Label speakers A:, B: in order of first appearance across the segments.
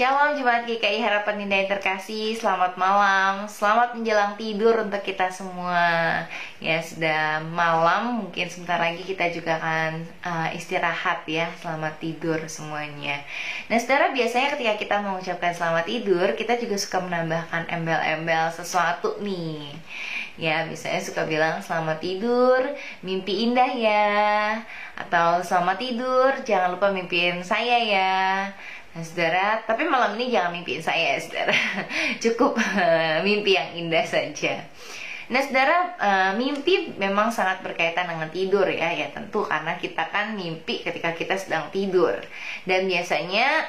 A: Shalom Jemaat GKI Harapan Indah yang terkasih, selamat malam, selamat menjelang tidur untuk kita semua. Ya, sudah malam, mungkin sebentar lagi kita juga akan istirahat ya, selamat tidur semuanya. Nah saudara, biasanya ketika kita mengucapkan selamat tidur, kita juga suka menambahkan embel-embel sesuatu nih. Ya, biasanya suka bilang selamat tidur, mimpi indah ya. Atau selamat tidur, jangan lupa mimpiin saya ya. Nah saudara, tapi malam ini jangan mimpiin saya saudara. Cukup mimpi yang indah saja. Nah saudara, mimpi memang sangat berkaitan dengan tidur ya. Ya tentu karena kita kan mimpi ketika kita sedang tidur. Dan biasanya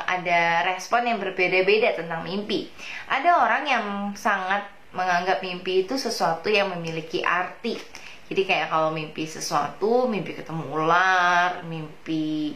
A: ada respon yang berbeda-beda tentang mimpi. Ada orang yang sangat menganggap mimpi itu sesuatu yang memiliki arti. Jadi kayak kalau mimpi sesuatu, mimpi ketemu ular, mimpi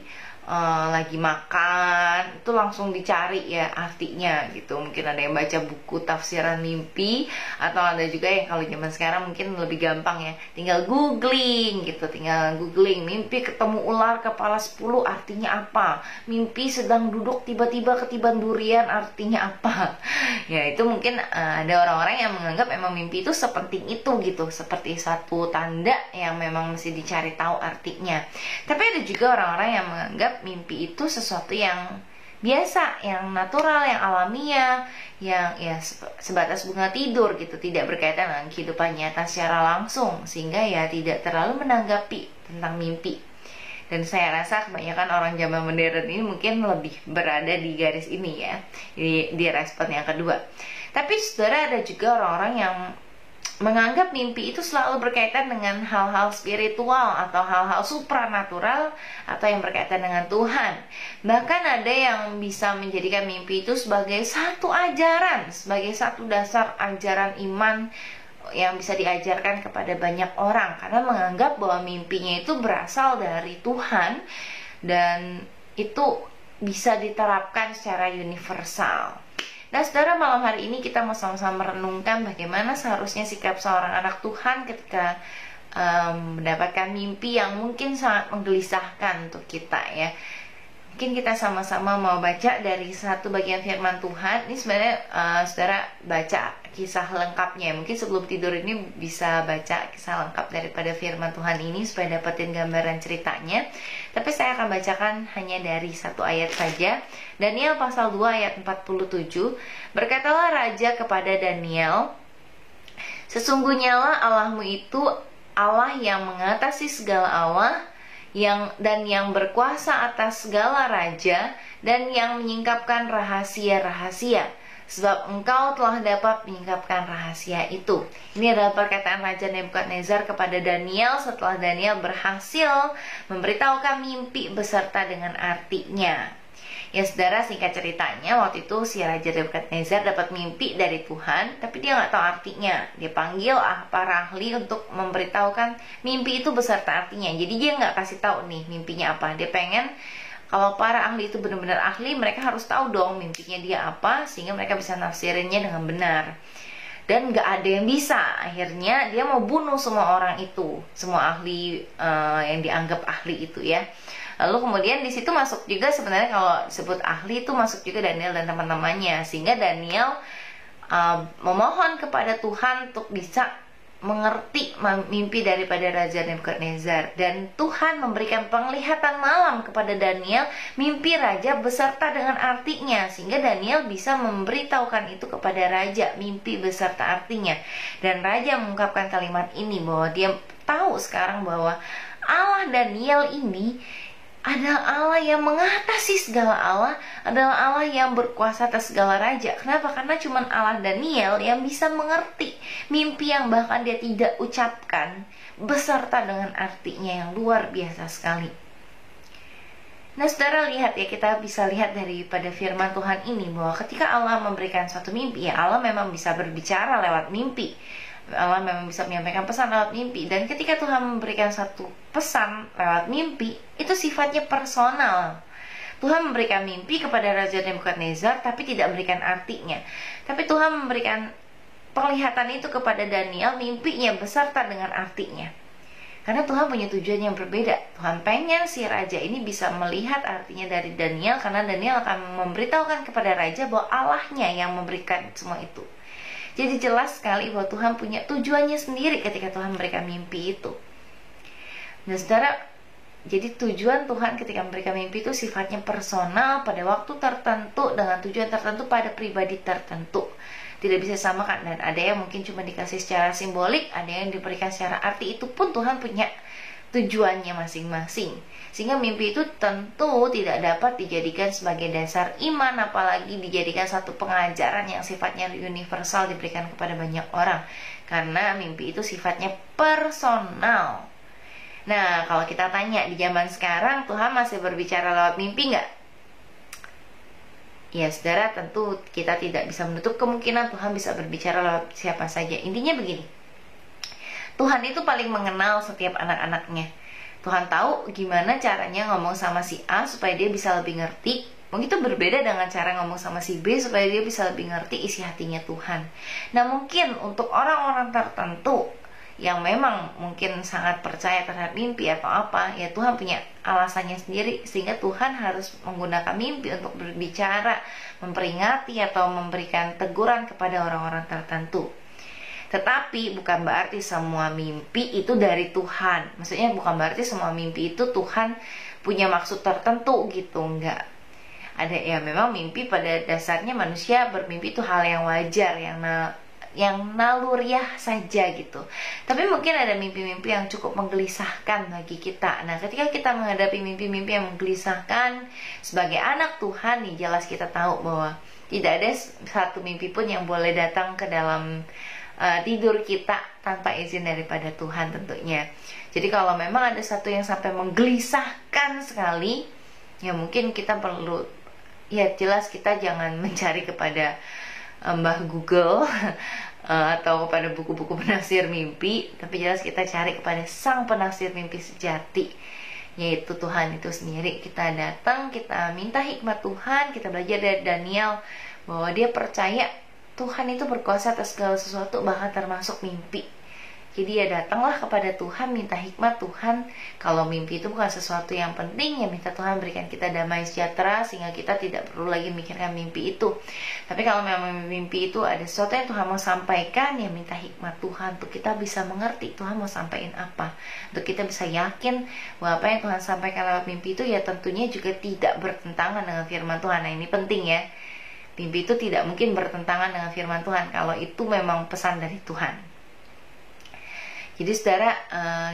A: lagi makan, itu langsung dicari ya artinya gitu. Mungkin ada yang baca buku tafsiran mimpi, atau ada juga yang kalau zaman sekarang mungkin lebih gampang ya, tinggal googling gitu, tinggal googling mimpi ketemu ular kepala 10 artinya apa, mimpi sedang duduk tiba-tiba ketiban durian artinya apa. Ya itu mungkin ada orang-orang yang menganggap memang mimpi itu sepenting itu gitu, seperti satu tanda yang memang mesti dicari tahu artinya. Tapi ada juga orang-orang yang menganggap mimpi itu sesuatu yang biasa, yang natural, yang alamiah, yang ya sebatas bunga tidur gitu, tidak berkaitan dengan kehidupan nyata secara langsung, sehingga ya tidak terlalu menanggapi tentang mimpi. Dan saya rasa kebanyakan orang zaman modern ini mungkin lebih berada di garis ini ya, di respon yang kedua. Tapi saudara, ada juga orang-orang yang menganggap mimpi itu selalu berkaitan dengan hal-hal spiritual atau hal-hal supranatural atau yang berkaitan dengan Tuhan. Bahkan ada yang bisa menjadikan mimpi itu sebagai satu ajaran, sebagai satu dasar ajaran iman yang bisa diajarkan kepada banyak orang, karena menganggap bahwa mimpinya itu berasal dari Tuhan dan itu bisa diterapkan secara universal. Nah saudara, malam hari ini kita mau sama-sama merenungkan bagaimana seharusnya sikap seorang anak Tuhan ketika mendapatkan mimpi yang mungkin sangat menggelisahkan untuk kita ya. Mungkin kita sama-sama mau baca dari satu bagian firman Tuhan. Ini sebenarnya saudara baca kisah lengkapnya. Mungkin sebelum tidur ini bisa baca kisah lengkap daripada firman Tuhan ini supaya dapetin gambaran ceritanya. Tapi saya akan bacakan hanya dari satu ayat saja. Daniel pasal 2 ayat 47. Berkatalah raja kepada Daniel, sesungguhnya lah Allahmu itu Allah yang mengatasi segala Allah, dan yang berkuasa atas segala raja, dan yang menyingkapkan rahasia-rahasia, sebab engkau telah dapat menyingkapkan rahasia itu. Ini adalah perkataan Raja Nebukadnezar kepada Daniel setelah Daniel berhasil memberitahukan mimpi beserta dengan artinya. Ya saudara, singkat ceritanya, waktu itu si Raja Nebukadnezar dapat mimpi dari Tuhan, tapi dia nggak tahu artinya. Dia panggil para ahli untuk memberitahukan mimpi itu beserta artinya. Jadi dia nggak kasih tahu nih mimpinya apa. Dia pengen kalau para ahli itu benar-benar ahli, mereka harus tahu dong mimpinya dia apa, sehingga mereka bisa nafsirinnya dengan benar. Dan nggak ada yang bisa. Akhirnya dia mau bunuh semua orang itu, semua ahli yang dianggap ahli itu ya. Lalu kemudian di situ masuk juga sebenarnya kalau disebut ahli itu masuk juga Daniel dan teman-temannya, sehingga Daniel memohon kepada Tuhan untuk bisa mengerti mimpi daripada Raja Nebukadnezar, dan Tuhan memberikan penglihatan malam kepada Daniel mimpi raja beserta dengan artinya, sehingga Daniel bisa memberitahukan itu kepada raja, mimpi beserta artinya. Dan raja mengungkapkan kalimat ini bahwa dia tahu sekarang bahwa Allah Daniel ini adalah Allah yang mengatasi segala Allah, adalah Allah yang berkuasa atas segala raja. Kenapa? Karena cuma Allah Daniel yang bisa mengerti mimpi yang bahkan dia tidak ucapkan beserta dengan artinya yang luar biasa sekali. Nah, saudara lihat ya, kita bisa lihat daripada firman Tuhan ini bahwa ketika Allah memberikan suatu mimpi, ya Allah memang bisa berbicara lewat mimpi. Allah memang bisa menyampaikan pesan lewat mimpi. Dan ketika Tuhan memberikan satu pesan lewat mimpi, itu sifatnya personal. Tuhan memberikan mimpi kepada Raja Nebukadnezar, tapi tidak memberikan artinya. Tapi Tuhan memberikan penglihatan itu kepada Daniel, mimpinya beserta dengan artinya. Karena Tuhan punya tujuan yang berbeda. Tuhan pengen si raja ini bisa melihat artinya dari Daniel, karena Daniel akan memberitahukan kepada raja bahwa Allahnya yang memberikan semua itu. Jadi jelas sekali bahwa Tuhan punya tujuannya sendiri ketika Tuhan memberikan mimpi itu. Nah, saudara, jadi tujuan Tuhan ketika memberikan mimpi itu sifatnya personal, pada waktu tertentu, dengan tujuan tertentu, pada pribadi tertentu. Tidak bisa samakan, dan ada yang mungkin cuma dikasih secara simbolik, ada yang diberikan secara arti. Itu pun Tuhan punya tujuannya masing-masing. Sehingga mimpi itu tentu tidak dapat dijadikan sebagai dasar iman, apalagi dijadikan satu pengajaran yang sifatnya universal diberikan kepada banyak orang. Karena mimpi itu sifatnya personal. Nah, kalau kita tanya di zaman sekarang, Tuhan masih berbicara lewat mimpi nggak? Ya, saudara, tentu kita tidak bisa menutup kemungkinan Tuhan bisa berbicara lewat siapa saja. Intinya begini, Tuhan itu paling mengenal setiap anak-anaknya. Tuhan tahu gimana caranya ngomong sama si A supaya dia bisa lebih ngerti. Mungkin itu berbeda dengan cara ngomong sama si B supaya dia bisa lebih ngerti isi hatinya Tuhan. Nah, mungkin untuk orang-orang tertentu yang memang mungkin sangat percaya terhadap mimpi atau apa, ya Tuhan punya alasannya sendiri, sehingga Tuhan harus menggunakan mimpi untuk berbicara, memperingati atau memberikan teguran kepada orang-orang tertentu. Tetapi bukan berarti semua mimpi itu dari Tuhan. Maksudnya bukan berarti semua mimpi itu Tuhan punya maksud tertentu gitu, enggak. Ada ya, memang mimpi pada dasarnya manusia bermimpi itu hal yang wajar, yang naluriah saja gitu. Tapi mungkin ada mimpi-mimpi yang cukup menggelisahkan bagi kita. Nah, ketika kita menghadapi mimpi-mimpi yang menggelisahkan sebagai anak Tuhan nih, jelas kita tahu bahwa tidak ada satu mimpi pun yang boleh datang ke dalam tidur kita tanpa izin daripada Tuhan tentunya. Jadi kalau memang ada satu yang sampai menggelisahkan sekali, ya mungkin kita perlu, ya jelas kita jangan mencari kepada Mbah Google atau kepada buku-buku penafsir mimpi, tapi jelas kita cari kepada sang penafsir mimpi sejati, yaitu Tuhan itu sendiri. Kita datang, kita minta hikmat Tuhan, kita belajar dari Daniel bahwa dia percaya Tuhan itu berkuasa atas segala sesuatu, bahkan termasuk mimpi. Jadi ya datanglah kepada Tuhan, minta hikmat Tuhan. Kalau mimpi itu bukan sesuatu yang penting, ya minta Tuhan berikan kita damai sejahtera, sehingga kita tidak perlu lagi mikirkan mimpi itu. Tapi kalau memang mimpi itu ada sesuatu yang Tuhan mau sampaikan, ya minta hikmat Tuhan untuk kita bisa mengerti Tuhan mau sampaikan apa, untuk kita bisa yakin bahwa apa yang Tuhan sampaikan lewat mimpi itu ya tentunya juga tidak bertentangan dengan firman Tuhan. Nah, ini penting ya, mimpi itu tidak mungkin bertentangan dengan firman Tuhan kalau itu memang pesan dari Tuhan. Jadi saudara,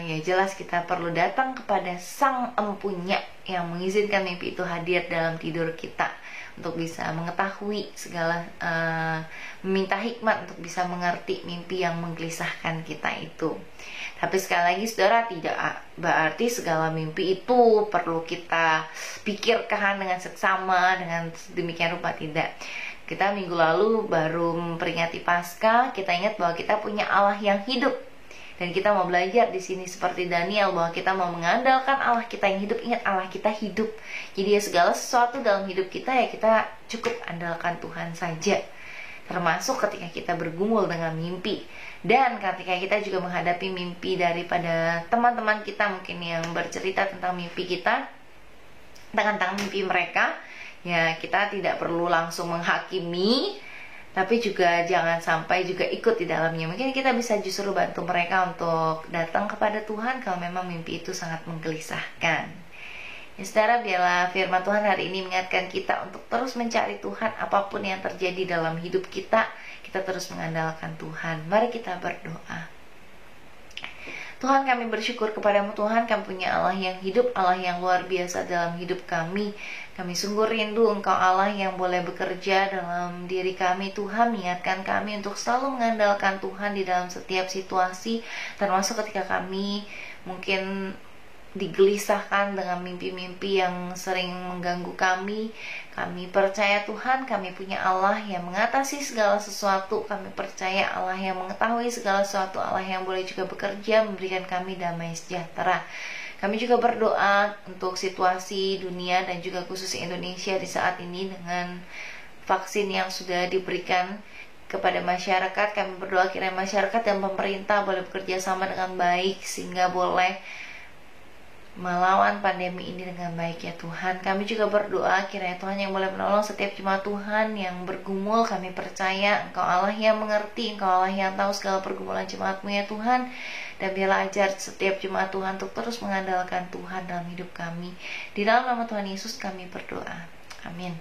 A: ya jelas kita perlu datang kepada Sang Empunya yang mengizinkan mimpi itu hadir dalam tidur kita, untuk bisa mengetahui segala, meminta hikmat untuk bisa mengerti mimpi yang menggelisahkan kita itu. Tapi sekali lagi saudara, tidak berarti segala mimpi itu perlu kita pikirkan dengan seksama, dengan demikian rupa, tidak. Kita minggu lalu baru memperingati Paskah, kita ingat bahwa kita punya Allah yang hidup. Dan kita mau belajar di sini seperti Daniel, bahwa kita mau mengandalkan Allah kita yang hidup. Ingat, Allah kita hidup. Jadi ya segala sesuatu dalam hidup kita ya kita cukup andalkan Tuhan saja. Termasuk ketika kita bergumul dengan mimpi. Dan ketika kita juga menghadapi mimpi daripada teman-teman kita mungkin yang bercerita tentang mimpi kita, tentang mimpi mereka, ya kita tidak perlu langsung menghakimi, tapi juga jangan sampai juga ikut di dalamnya. Mungkin kita bisa justru bantu mereka untuk datang kepada Tuhan kalau memang mimpi itu sangat menggelisahkan. Ya saudara, biarlah firman Tuhan hari ini mengingatkan kita untuk terus mencari Tuhan. Apapun yang terjadi dalam hidup kita, kita terus mengandalkan Tuhan. Mari kita berdoa. Tuhan, kami bersyukur kepadamu Tuhan, kami punya Allah yang hidup, Allah yang luar biasa dalam hidup kami. Kami sungguh rindu Engkau Allah yang boleh bekerja dalam diri kami. Tuhan, mengingatkan kami untuk selalu mengandalkan Tuhan di dalam setiap situasi, termasuk ketika kami mungkin digelisahkan dengan mimpi-mimpi yang sering mengganggu kami. Kami percaya Tuhan, kami punya Allah yang mengatasi segala sesuatu. Kami percaya Allah yang mengetahui segala sesuatu, Allah yang boleh juga bekerja memberikan kami damai sejahtera. Kami juga berdoa untuk situasi dunia dan juga khusus Indonesia di saat ini dengan vaksin yang sudah diberikan kepada masyarakat. Kami berdoa kiranya masyarakat dan pemerintah boleh bekerja sama dengan baik sehingga boleh melawan pandemi ini dengan baik ya Tuhan. Kami juga berdoa kiranya Tuhan yang boleh menolong setiap jemaat Tuhan yang bergumul. Kami percaya Engkau Allah yang mengerti, Engkau Allah yang tahu segala pergumulan jemaat-Mu ya Tuhan. Dan biarlah ajar setiap jemaat Tuhan untuk terus mengandalkan Tuhan dalam hidup kami. Di dalam nama Tuhan Yesus kami berdoa. Amin.